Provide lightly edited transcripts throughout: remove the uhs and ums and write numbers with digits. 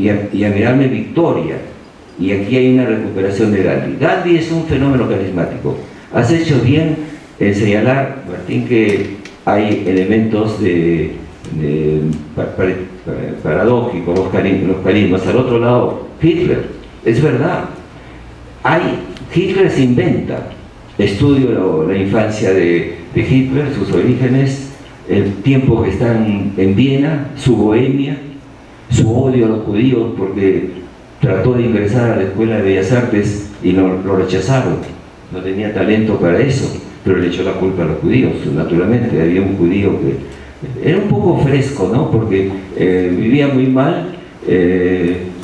y admirable victoria. Y aquí hay una recuperación de Gandhi. Gandhi es un fenómeno carismático. Has hecho bien en señalar, Martín, que hay elementos paradójicos, los carismas. Al otro lado, Hitler, es verdad. Hitler se inventa. Estudio la infancia de Hitler, sus orígenes, el tiempo que están en Viena, su bohemia, su odio a los judíos porque trató de ingresar a la Escuela de Bellas Artes y lo rechazaron. No tenía talento para eso, pero le echó la culpa a los judíos, naturalmente. Había un judío que era un poco fresco, ¿no? Porque vivía muy mal,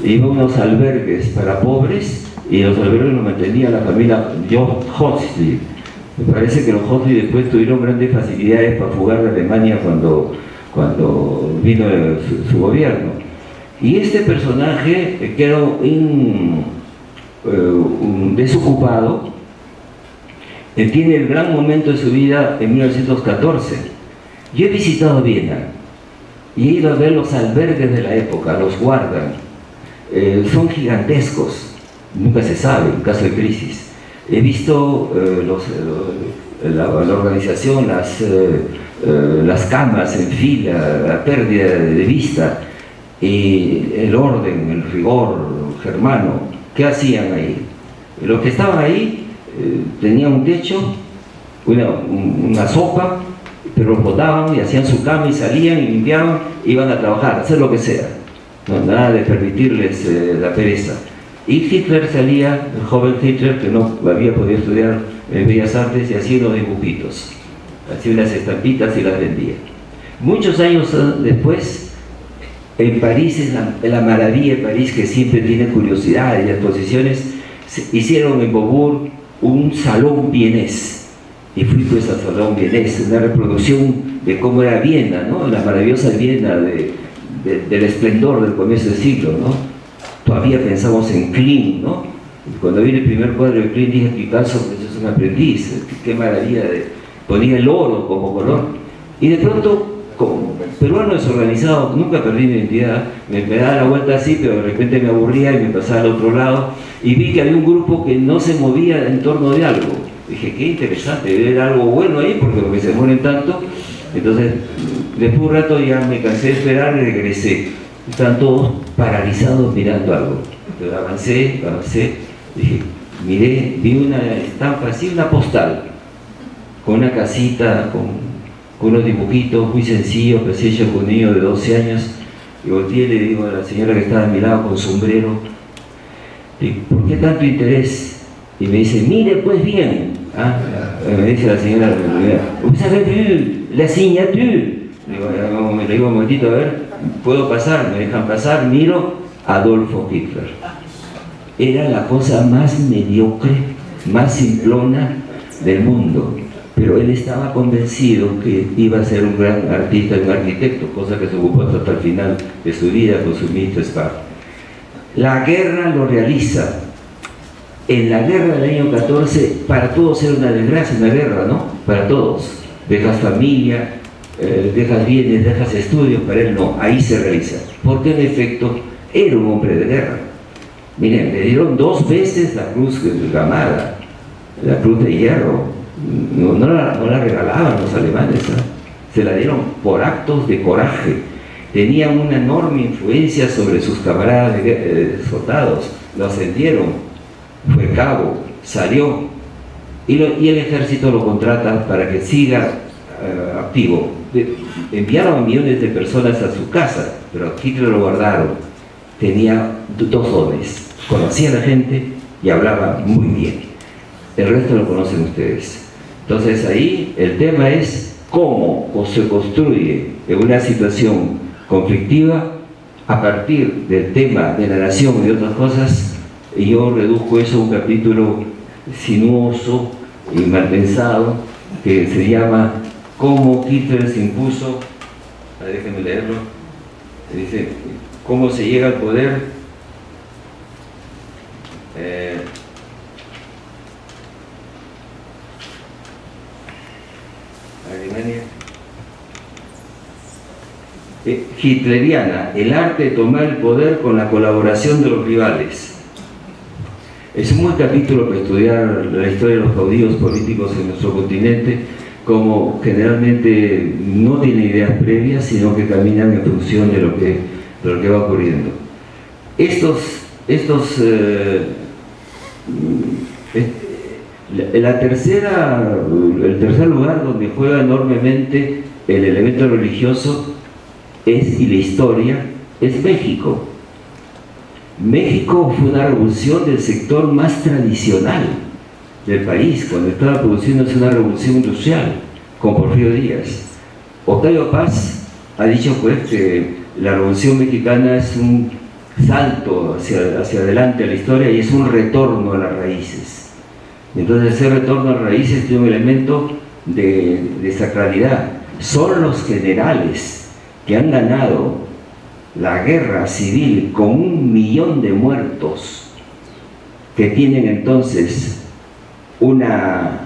iba a unos albergues para pobres y los albergues los mantenía la familia John Huxley. Me parece que los Huxley después tuvieron grandes facilidades para fugar de Alemania cuando vino su gobierno. Y este personaje, que era un desocupado, tiene el gran momento de su vida en 1914. Yo he visitado Viena y he ido a ver los albergues de la época, los guardan. Son gigantescos, nunca se sabe en caso de crisis. He visto la organización, las camas en fila, la pérdida de vista, y el orden, el rigor germano. ¿Qué hacían ahí? Los que estaban ahí tenían un techo, una sopa, pero los botaban y hacían su cama y salían y limpiaban, iban a trabajar, hacer lo que sea. No, nada de permitirles la pereza. Y Hitler salía, el joven Hitler, que no había podido estudiar en Bellas Artes, y hacía unos dibujitos, hacía unas estampitas y las vendía. Muchos años después, en París, es la maravilla de París, que siempre tiene curiosidad y exposiciones, hicieron en Beaubourg un salón vienés. Y fui pues al salón vienés, una reproducción de cómo era Viena, ¿no? La maravillosa Viena del esplendor del comienzo del siglo, ¿no? Todavía pensamos en Klimt, ¿no? Cuando vi el primer cuadro de Klimt dije, Picasso, pues es un aprendiz, qué maravilla, ponía el oro como color. Y de pronto, como peruano desorganizado, nunca perdí mi identidad, me daba la vuelta así, pero de repente me aburría y me pasaba al otro lado, y vi que había un grupo que no se movía en torno de algo. Dije, qué interesante, debe haber algo bueno ahí, porque los que se mueren tanto. Entonces, después de un rato ya me cansé de esperar y regresé. Estaban todos paralizados mirando algo. Entonces avancé, dije, miré, vi una estampa así, una postal, con una casita, con unos dibujitos muy sencillos, que se hecho con un niño de 12 años, y volteé y le digo a la señora que estaba a mi lado con sombrero, ¿por qué tanto interés? Y me dice, mire pues bien, me dice la señora, ¿vous avez vu la signature? Le digo un momentito, a ver, ¿puedo pasar? Me dejan pasar, miro, Adolfo Hitler. Era la cosa más mediocre, más simplona del mundo, pero él estaba convencido que iba a ser un gran artista, un arquitecto, cosa que se ocupó hasta el final de su vida con su ministro Spa. La guerra lo realiza. En la guerra del año 14, para todos era una desgracia, una guerra, ¿no? Para todos. Dejas familia, dejas bienes, dejas estudios, para él no, ahí se realiza. Porque en efecto, era un hombre de guerra. Miren, le dieron 2 veces la cruz gamada, la cruz de hierro. No la regalaban los alemanes, ¿eh? Se la dieron por actos de coraje. Tenían una enorme influencia sobre sus camaradas soldados, lo ascendieron. Fue cabo, salió, y el ejército lo contrata para que siga activo. Enviaron millones de personas a su casa, pero Hitler lo guardaron. Tenía 2 dones, conocía a la gente y hablaba muy bien. El resto lo conocen ustedes. Entonces ahí el tema es cómo se construye en una situación conflictiva a partir del tema de la nación y de otras cosas. Y yo reduzco eso a un capítulo sinuoso y mal pensado que se llama Cómo Hitler se impuso. Déjenme leerlo. Dice, cómo se llega al poder Alemania. hitleriana, el arte de tomar el poder con la colaboración de los rivales. Es un buen capítulo para estudiar la historia de los caudillos políticos en nuestro continente, como generalmente no tienen ideas previas, sino que caminan en función de lo que va ocurriendo. El tercer lugar donde juega enormemente el elemento religioso y la historia es México. México fue una revolución del sector más tradicional del país, cuando estaba produciéndose una revolución industrial con Porfirio Díaz. Octavio Paz ha dicho pues que la revolución mexicana es un salto hacia adelante a la historia y es un retorno a las raíces. Entonces ese retorno a las raíces tiene un elemento de sacralidad. Son los generales que han ganado la guerra civil con 1 millón de muertos, que tienen entonces una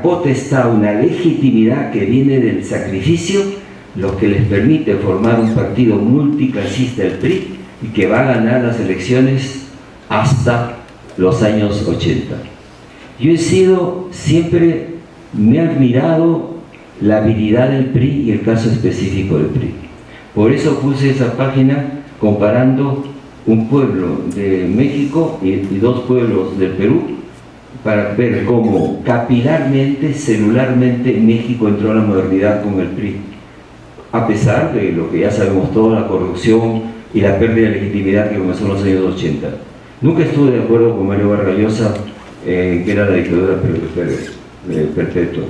potestad, una legitimidad que viene del sacrificio, lo que les permite formar un partido multiclasista, el PRI, y que va a ganar las elecciones hasta los años 80. Siempre me ha admirado la habilidad del PRI y el caso específico del PRI. Por eso puse esa página comparando un pueblo de México y 2 pueblos del Perú, para ver cómo capilarmente, celularmente, México entró a la modernidad con el PRI, a pesar de lo que ya sabemos todos, la corrupción y la pérdida de legitimidad que comenzó en los años 80. Nunca estuve de acuerdo con Mario Vargas Llosa, que era la dictadura perpetua,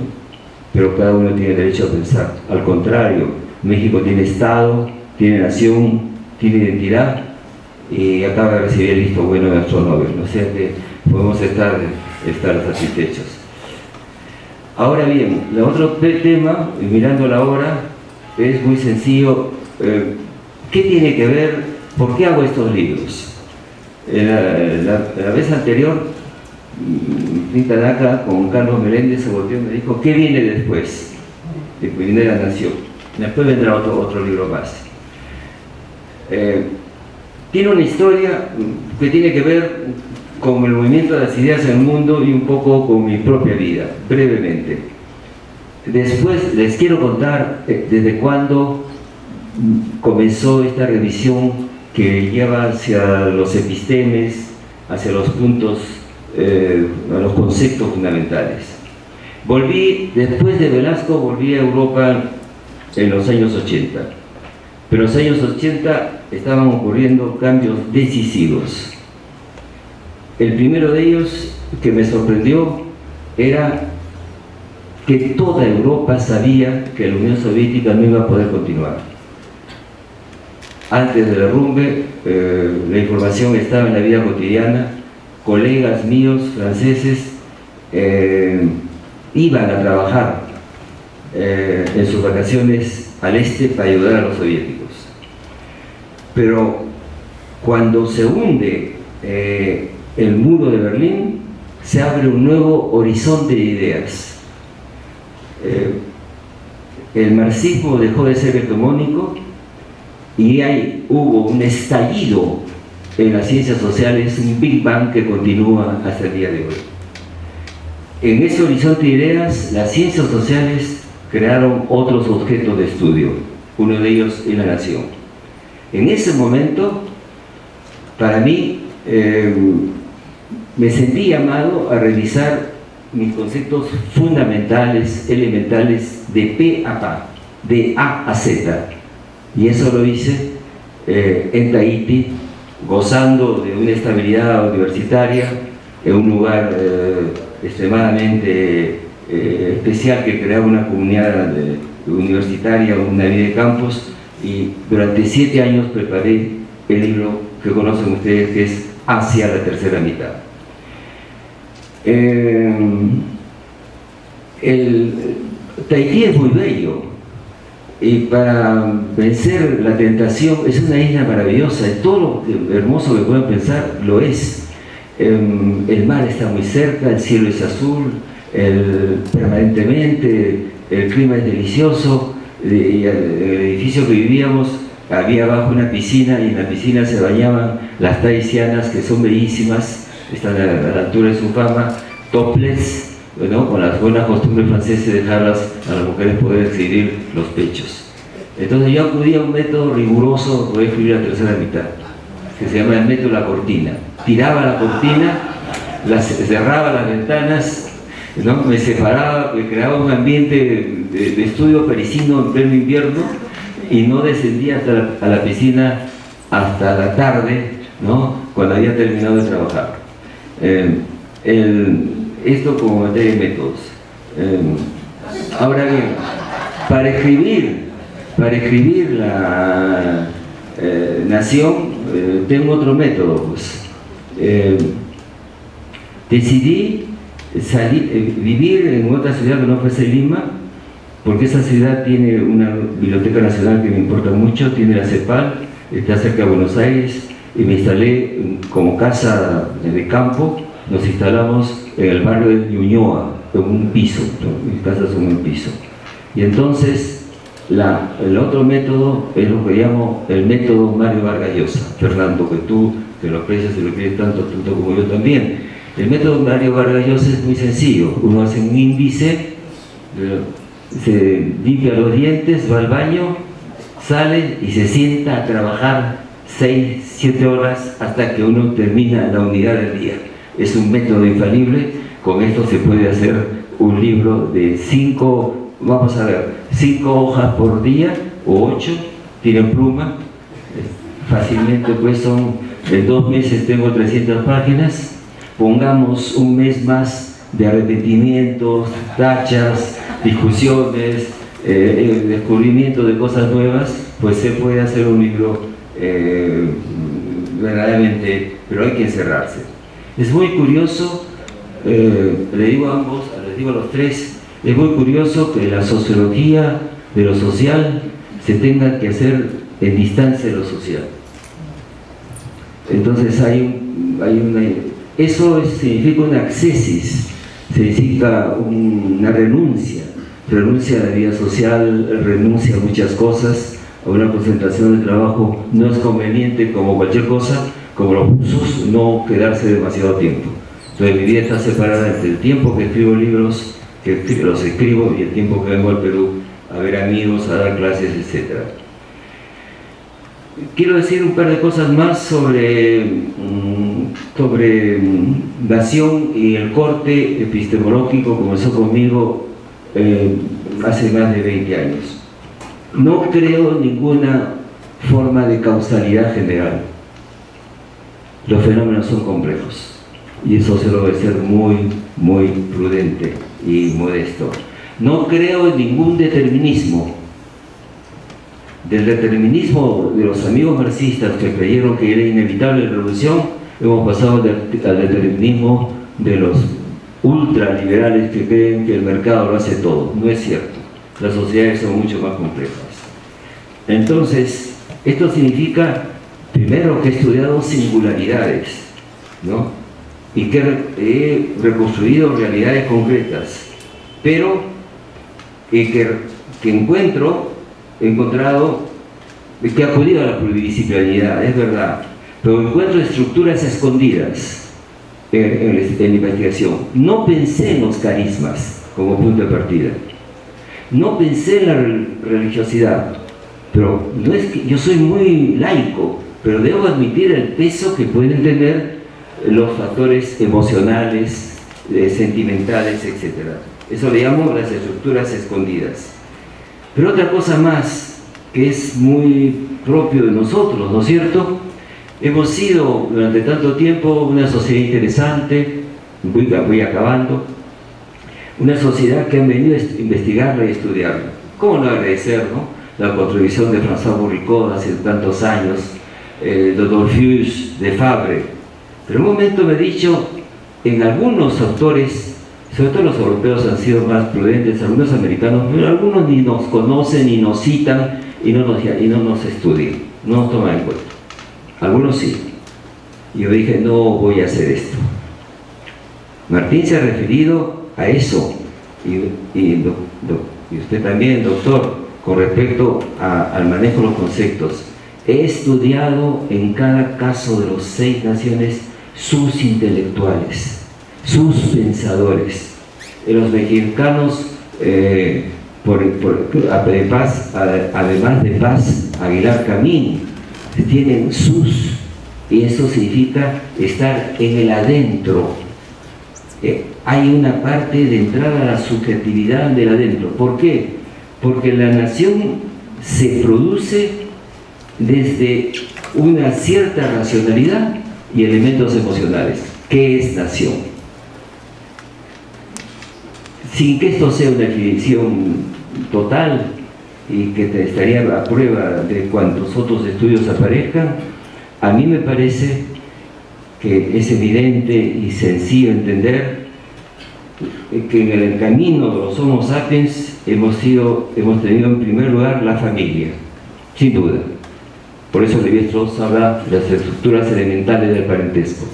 pero cada uno tiene derecho a pensar. Al contrario, México tiene Estado, tiene nación, tiene identidad, y acaba de recibir el visto bueno de nuestro Nobel, o sea que podemos estar satisfechos. Ahora bien, el otro tema, mirando la hora, es muy sencillo. ¿Qué tiene que ver? ¿Por qué hago estos libros? La vez anterior, Tanaka con Carlos Meléndez se volvió y me dijo: ¿qué viene después de Primera Nación? Después vendrá otro libro más. Tiene una historia que tiene que ver con el movimiento de las ideas en el mundo y un poco con mi propia vida, brevemente. Después les quiero contar desde cuándo comenzó esta revisión que lleva hacia los epistemes, hacia los puntos, a los conceptos fundamentales. Después de Velasco, volví a Europa en los años 80. Pero en los años 80 estaban ocurriendo cambios decisivos. El primero de ellos, que me sorprendió, era que toda Europa sabía que la Unión Soviética no iba a poder continuar. Antes del derrumbe, la información estaba en la vida cotidiana. Colegas míos franceses iban a trabajar en sus vacaciones al este para ayudar a los soviéticos. Pero cuando se hunde el muro de Berlín, se abre un nuevo horizonte de ideas. El marxismo dejó de ser hegemónico y hubo un estallido en las ciencias sociales, un Big Bang que continúa hasta el día de hoy. En ese horizonte de ideas, las ciencias sociales crearon otros objetos de estudio, uno de ellos es la nación. En ese momento, para mí, me sentí llamado a revisar mis conceptos fundamentales, elementales, de P a Pa, de A a Z. Y eso lo hice en Tahití, gozando de una estabilidad universitaria, en un lugar extremadamente especial que creaba una comunidad universitaria, una vida de campus, y durante 7 años preparé el libro que conocen ustedes, que es Hacia la tercera mitad. Tahití es muy bello, y para vencer la tentación es una isla maravillosa, y todo lo hermoso que puedan pensar lo es. El mar está muy cerca, el cielo es azul, permanentemente, el clima es delicioso, y el edificio que vivíamos había abajo una piscina y en la piscina se bañaban las tahitianas, que son bellísimas, están a la altura de su fama, topless, ¿no? Con las buenas costumbres francesas de dejarlas a las mujeres poder exhibir los pechos. Entonces yo acudí a un método riguroso, voy a escribir la tercera mitad, que se llama el método de la cortina. Tiraba la cortina, cerraba las ventanas, ¿no? Me separaba, me creaba un ambiente de estudio parisino en pleno invierno y no descendía hasta a la piscina hasta la tarde, ¿no? Cuando había terminado de trabajar. Esto como materia de métodos. Ahora bien, para escribir la Nación, tengo otro método, pues. Decidí vivir en otra ciudad que no fuese Lima, porque esa ciudad tiene una biblioteca nacional que me importa mucho, tiene la CEPAL, está cerca de Buenos Aires, y me instalé como casa de campo. Nos instalamos en el barrio de Ñuñoa, en un piso, ¿no? Mis casas son un piso. Y entonces, el otro método es lo que llamo el método Mario Vargas Llosa. Fernando, que tú te lo aprecias y lo quieres tanto como yo también. El método Mario Vargas Llosa es muy sencillo. Uno hace un índice, se limpia los dientes, va al baño, sale y se sienta a trabajar 6, 7 horas hasta que uno termina la unidad del día. Es un método infalible. Con esto se puede hacer un libro de 5, vamos a ver, 5 hojas por día o 8, tienen pluma, fácilmente pues son, en 2 meses tengo 300 páginas, pongamos un mes más de arrepentimientos, tachas, discusiones, descubrimiento de cosas nuevas, pues se puede hacer un libro verdaderamente, pero hay que encerrarse. Es muy curioso, le digo a ambos, les digo a los tres, es muy curioso que la sociología de lo social se tenga que hacer en distancia de lo social. Entonces eso significa una accesis, significa una renuncia a la vida social, renuncia a muchas cosas, a una concentración de trabajo. No es conveniente, como cualquier cosa, como los cursos, no quedarse demasiado tiempo. Entonces mi vida está separada entre el tiempo que escribo libros, que los escribo, y el tiempo que vengo al Perú a ver amigos, a dar clases, etc. Quiero decir un par de cosas más sobre Nación y el corte epistemológico. Comenzó conmigo hace más de 20 años. No creo ninguna forma de causalidad general. Los fenómenos son complejos y eso se lo debe ser muy, muy prudente y modesto. No creo en ningún determinismo. Del determinismo de los amigos marxistas que creyeron que era inevitable la revolución, hemos pasado al determinismo de los ultraliberales que creen que el mercado lo hace todo. No es cierto. Las sociedades son mucho más complejas. Entonces, esto significa, primero, que he estudiado singularidades, ¿no? Y que he reconstruido realidades concretas, pero que he encontrado que he acudido a la pluridisciplinariedad, es verdad, pero encuentro estructuras escondidas en la investigación. No pensé en los carismas como punto de partida, no pensé en la religiosidad, pero no es que yo soy muy laico, pero debo admitir el peso que pueden tener los factores emocionales, sentimentales, etc. Eso le llamo las estructuras escondidas. Pero otra cosa más que es muy propio de nosotros, ¿no es cierto? Hemos sido durante tanto tiempo una sociedad interesante, voy acabando, una sociedad que han venido a investigarla y estudiarla. ¿Cómo no agradecer, no? La contribución de François Bourricot hace tantos años, de Dolfius, de Fabre. Pero un momento me he dicho, en algunos autores, sobre todo los europeos han sido más prudentes, algunos americanos, pero algunos ni nos conocen, ni nos citan, y no nos estudian, no nos toman en cuenta. Algunos sí. Y yo dije, no voy a hacer esto. Martín se ha referido a eso, y usted también, doctor, con respecto al manejo de los conceptos. He estudiado en cada caso de los 6 naciones sus intelectuales, sus pensadores. Los mexicanos, además de Paz Aguilar Camín, tienen sus, y eso significa estar en el adentro. Hay una parte de entrada a la subjetividad del adentro. ¿Por qué? Porque la nación se produce desde una cierta racionalidad y elementos emocionales. ¿Qué es nación? Sin que esto sea una definición total y que te estaría a prueba de cuantos otros estudios aparezcan, a mí me parece que es evidente y sencillo entender que en el camino de los Homo sapiens hemos tenido en primer lugar la familia, sin duda. Por eso Lévi-Strauss habla de las estructuras elementales del parentesco.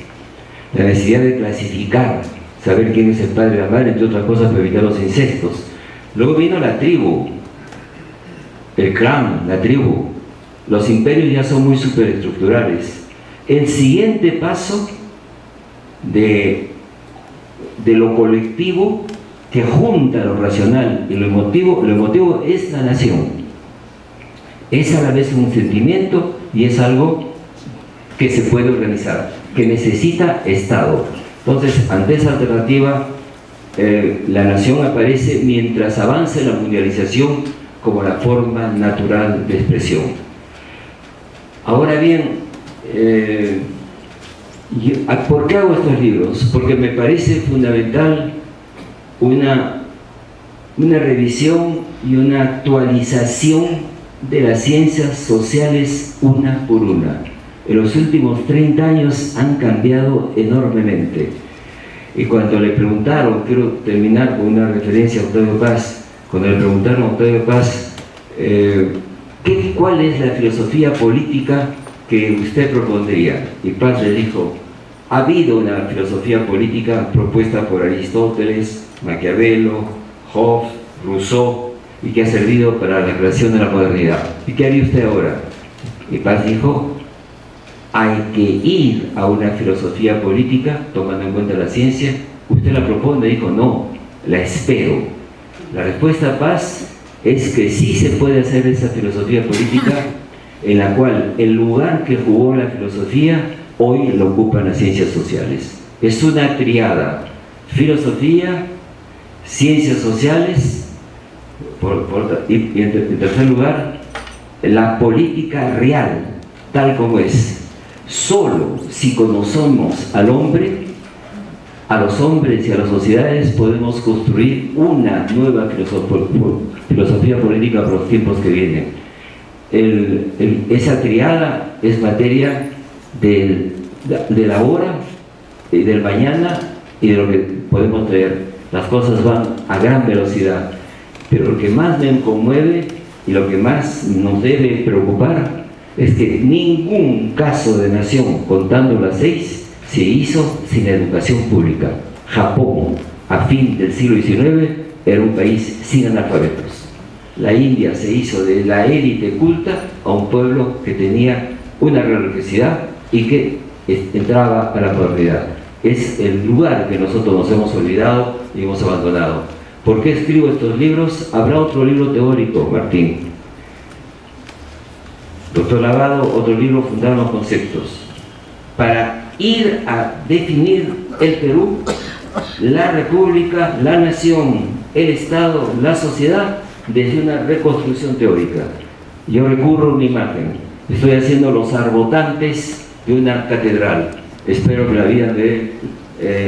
La necesidad de clasificar, saber quién es el padre y la madre, entre otras cosas, para evitar los incestos. Luego vino la tribu, el clan, la tribu. Los imperios ya son muy superestructurales. El siguiente paso de lo colectivo que junta lo racional y lo emotivo es la nación. Es a la vez un sentimiento y es algo que se puede organizar, que necesita Estado. Entonces, ante esa alternativa, la nación aparece mientras avanza la mundialización como la forma natural de expresión. Ahora bien, ¿por qué hago estos libros? Porque me parece fundamental una revisión y una actualización de las ciencias sociales una por una. En los últimos 30 años han cambiado enormemente. Y cuando le preguntaron, quiero terminar con una referencia a Octavio Paz, cuando le preguntaron a Octavio Paz ¿cuál es la filosofía política que usted propondría? Y Paz le dijo: ha habido una filosofía política propuesta por Aristóteles, Maquiavelo, Hobbes, Rousseau, y que ha servido para la creación de la modernidad. ¿Y qué haría usted ahora? Y Paz dijo: hay que ir a una filosofía política tomando en cuenta la ciencia. Usted la propone, dijo: no, la espero. La respuesta a Paz es que sí se puede hacer esa filosofía política, en la cual el lugar que jugó la filosofía hoy lo ocupan las ciencias sociales. Es una triada: filosofía, ciencias sociales y en tercer lugar, la política real, tal como es. Solo si conocemos al hombre, a los hombres y a las sociedades, podemos construir una nueva filosofía política para los tiempos que vienen. Esa triada es materia de la hora, del mañana y de lo que podemos traer. Las cosas van a gran velocidad, pero lo que más me conmueve y lo que más nos debe preocupar es que ningún caso de nación, contando las 6, se hizo sin educación pública. Japón, a fin del siglo XIX, era un país sin analfabetos. La India se hizo de la élite culta a un pueblo que tenía una religiosidad y que entraba a la modernidad. Es el lugar que nosotros nos hemos olvidado y hemos abandonado. ¿Por qué escribo estos libros? Habrá otro libro teórico, Martín. Doctor Lavado, otro libro, Fundar los Conceptos. Para ir a definir el Perú, la República, la nación, el Estado, la sociedad, desde una reconstrucción teórica. Yo recurro a una imagen. Estoy haciendo los arbotantes de una catedral. Espero que la vida dé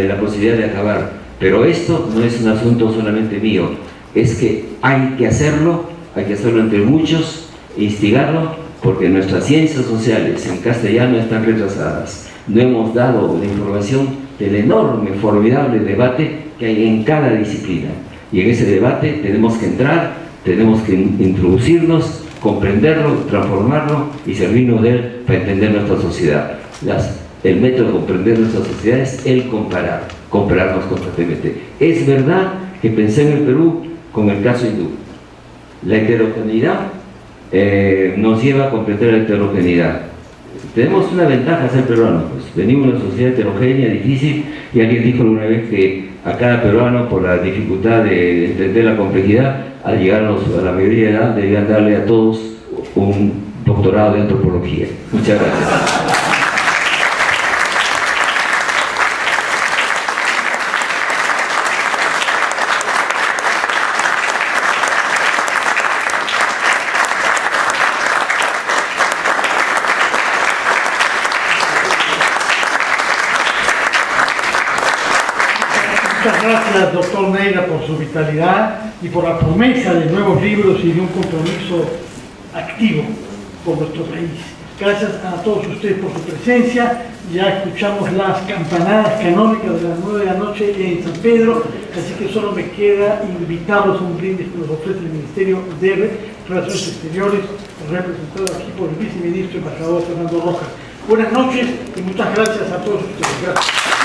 la posibilidad de acabar. Pero esto no es un asunto solamente mío. Es que hay que hacerlo entre muchos, e instigarlo, porque nuestras ciencias sociales en castellano están retrasadas. No hemos dado la información del enorme, formidable debate que hay en cada disciplina. Y en ese debate tenemos que entrar, tenemos que introducirnos, comprenderlo, transformarlo y servirnos de él para entender nuestra sociedad. El método de comprender nuestra sociedad es el compararnos constantemente. Es verdad que pensé en el Perú con el caso hindú. La heterogeneidad nos lleva a completar la heterogeneidad. Tenemos una ventaja ser peruanos, pues venimos de una sociedad heterogénea, difícil, y alguien dijo alguna vez que a cada peruano, por la dificultad de entender la complejidad, al llegar a la mayoría de edad, debían darle a todos un doctorado de antropología. Muchas gracias. Muchas gracias, doctor Neira, por su vitalidad y por la promesa de nuevos libros y de un compromiso activo por nuestro país. Gracias a todos ustedes por su presencia. Ya escuchamos las campanadas canónicas de las 9 de la noche en San Pedro, así que solo me queda invitarlos a un brindis que nos ofrece el Ministerio de Relaciones Exteriores, representado aquí por el viceministro embajador Fernando Rojas. Buenas noches y muchas gracias a todos ustedes. Gracias.